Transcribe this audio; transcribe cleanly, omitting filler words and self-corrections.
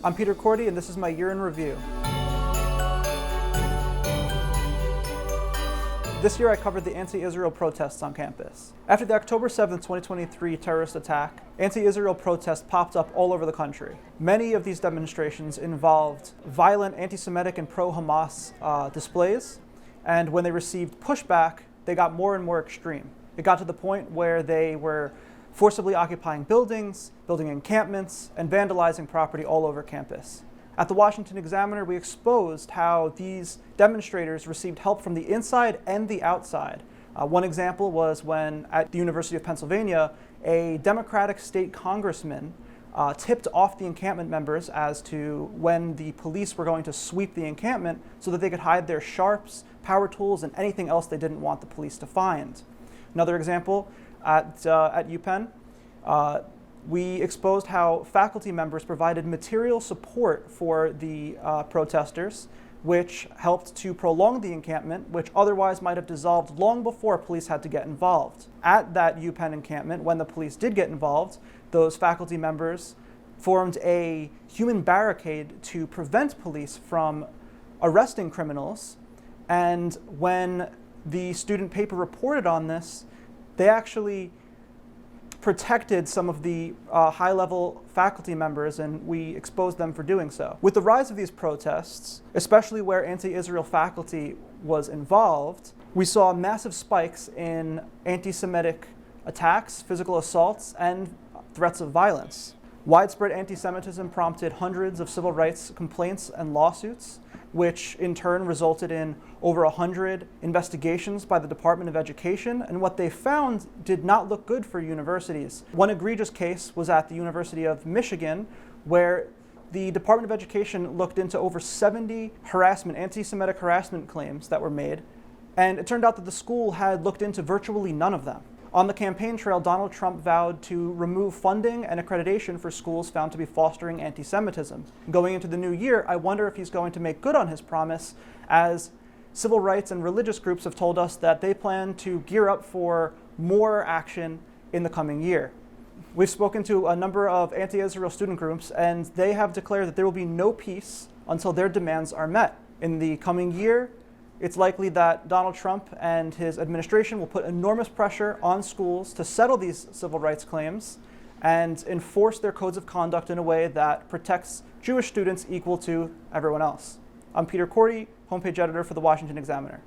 I'm Peter Cordi, and this is my year in review. This year I covered the anti-Israel protests on campus. After the October 7th, 2023 terrorist attack, anti-Israel protests popped up all over the country. Many of these demonstrations involved violent anti-Semitic and pro-Hamas displays, and when they received pushback, they got more and more extreme. It got to the point where they were forcibly occupying buildings, building encampments, and vandalizing property all over campus. At the Washington Examiner, we exposed how these demonstrators received help from the inside and the outside. One example was when, at the University of Pennsylvania, a Democratic state congressman tipped off the encampment members as to when the police were going to sweep the encampment so that they could hide their sharps, power tools, and anything else they didn't want the police to find. Another example, at UPenn, we exposed how faculty members provided material support for the protesters, which helped to prolong the encampment, which otherwise might have dissolved long before police had to get involved. At that UPenn encampment, when the police did get involved, those faculty members formed a human barricade to prevent police from arresting criminals. And when the student paper reported on this, they actually protected some of the high-level faculty members, and we exposed them for doing so. With the rise of these protests, especially where anti-Israel faculty was involved, we saw massive spikes in anti-Semitic attacks, physical assaults, and threats of violence. Widespread anti-Semitism prompted hundreds of civil rights complaints and lawsuits, which in turn resulted in over 100 investigations by the Department of Education, and what they found did not look good for universities. One egregious case was at the University of Michigan, where the Department of Education looked into over 70 anti-Semitic harassment claims that were made, and it turned out that the school had looked into virtually none of them. On the campaign trail, Donald Trump vowed to remove funding and accreditation for schools found to be fostering anti-Semitism. Going into the new year, I wonder if he's going to make good on his promise, as civil rights and religious groups have told us that they plan to gear up for more action in the coming year. We've spoken to a number of anti-Israel student groups, and they have declared that there will be no peace until their demands are met. In the coming year, it's likely that Donald Trump and his administration will put enormous pressure on schools to settle these civil rights claims and enforce their codes of conduct in a way that protects Jewish students equal to everyone else. I'm Peter Cordi, homepage editor for the Washington Examiner.